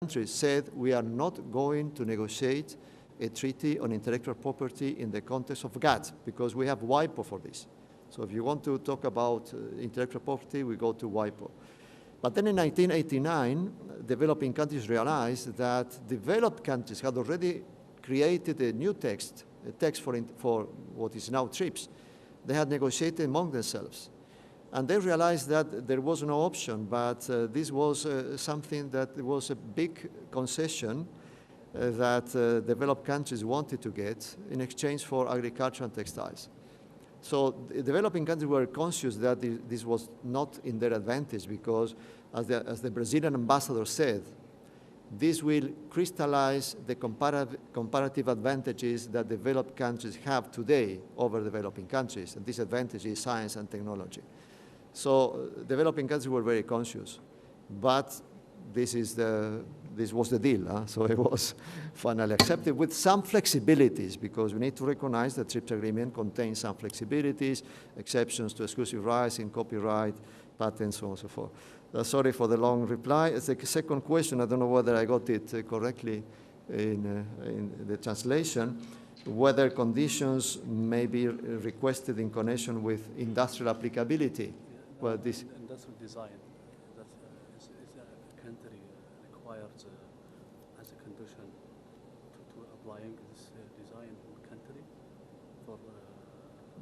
countries said we are not going to negotiate a treaty on intellectual property in the context of GATT because we have WIPO for this. So if you want to talk about intellectual property, we go to WIPO. But then in 1989, developing countries realized that developed countries had already created a new text, a text for what is now TRIPS. They had negotiated among themselves. And they realized that there was no option, but this was something that was a big concession that developed countries wanted to get in exchange for agriculture and textiles. So the developing countries were conscious that this was not in their advantage because, as the Brazilian ambassador said, this will crystallize the comparative advantages that developed countries have today over developing countries, and this advantage is science and technology. So developing countries were very conscious, but this was the deal, huh? So it was finally accepted with some flexibilities because we need to recognize that TRIPS agreement contains some flexibilities, exceptions to exclusive rights in copyright, patents, so on and so forth. Sorry for the long reply. It's the second question. I don't know whether I got it correctly in the translation. Whether conditions may be requested in connection with industrial applicability. Well, this industrial design, that is a country requires as a condition to applying this design in the country for.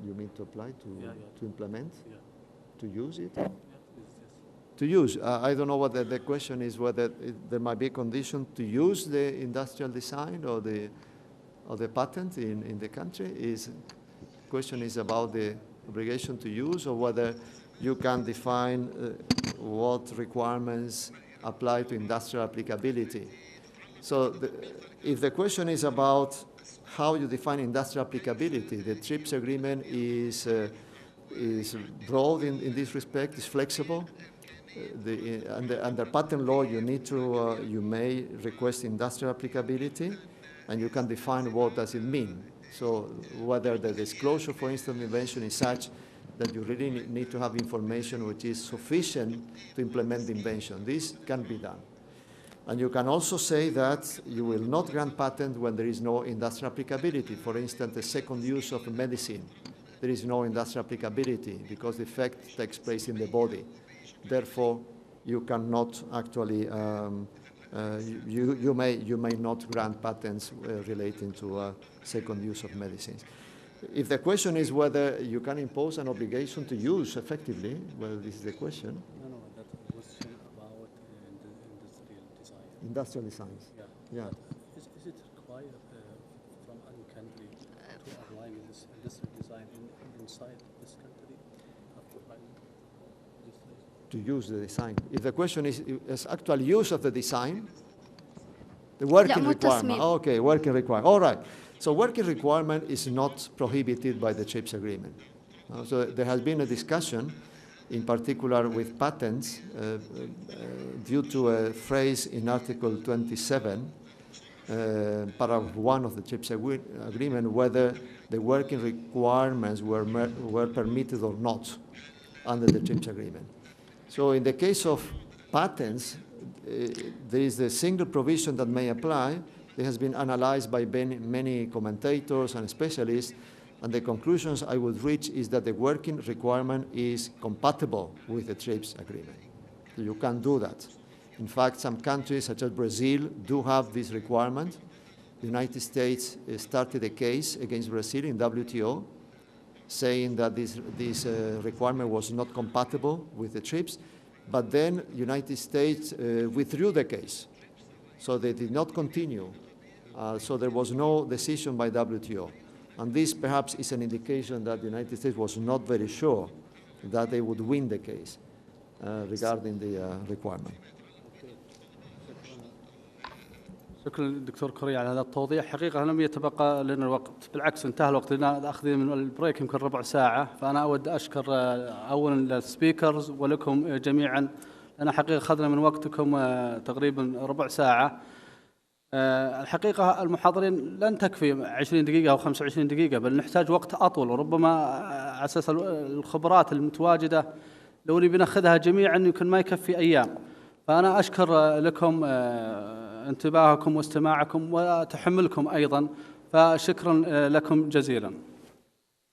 You mean to apply to implement? Yeah. To use it? Yeah. To use. I don't know what the question is. Whether there might be a condition to use the industrial design or the patent in the country. The question is about the obligation to use, or whether you can define what requirements apply to industrial applicability. So if the question is about how you define industrial applicability, the TRIPS agreement is broad in this respect, is flexible. Under patent law, you may request industrial applicability, and you can define what does it mean. So whether the disclosure, for instance, of invention is such that you really need to have information which is sufficient to implement the invention. This can be done. And you can also say that you will not grant patent when there is no industrial applicability. For instance, the second use of a medicine, there is no industrial applicability because the effect takes place in the body. Therefore, you cannot actually, you may not grant patents relating to second use of medicines. If the question is whether you can impose an obligation to use effectively, well, this is the question. No, that question about industrial design. Industrial designs. Yeah. Is it required from any country to apply this industrial design inside this country? To use the design. If the question is actual use of the design, the working requirement. Okay, working requirement. All right. So working requirement is not prohibited by the TRIPS agreement. So there has been a discussion, in particular with patents, due to a phrase in Article 27, paragraph 1 of the TRIPS agreement, whether the working requirements were permitted or not under the TRIPS agreement. So in the case of patents, there is a single provision that may apply. It has been analyzed by many commentators and specialists, and the conclusions I would reach is that the working requirement is compatible with the TRIPS agreement. So you can do that. In fact, some countries, such as Brazil, do have this requirement. The United States started a case against Brazil in WTO, saying that this requirement was not compatible with the TRIPS, but then the United States withdrew the case. So they did not continue. So there was no decision by WTO. And this perhaps is an indication that the United States was not very sure that they would win the case regarding the requirement. شكرا دكتور كوريا على هذا التوضيح. حقيقة لم يتبقى لنا الوقت، بالعكس انتهى الوقت لنا أخذ من البريك يمكن ربع ساعة. فأنا أود أشكر أولا السبيكرز ولكم جميعا. أنا حقيقة أخذنا من وقتكم تقريبا ربع ساعة. الحقيقة المحاضرين لن تكفي 20 دقيقة أو 25 دقيقة، بل نحتاج وقت أطول، وربما على أساس الخبرات المتواجدة لو نبي ناخذها جميعا يمكن ما يكفي أيام. فأنا أشكر لكم انتباهكم واستماعكم وتحملكم أيضا، فشكرا لكم جزيلا.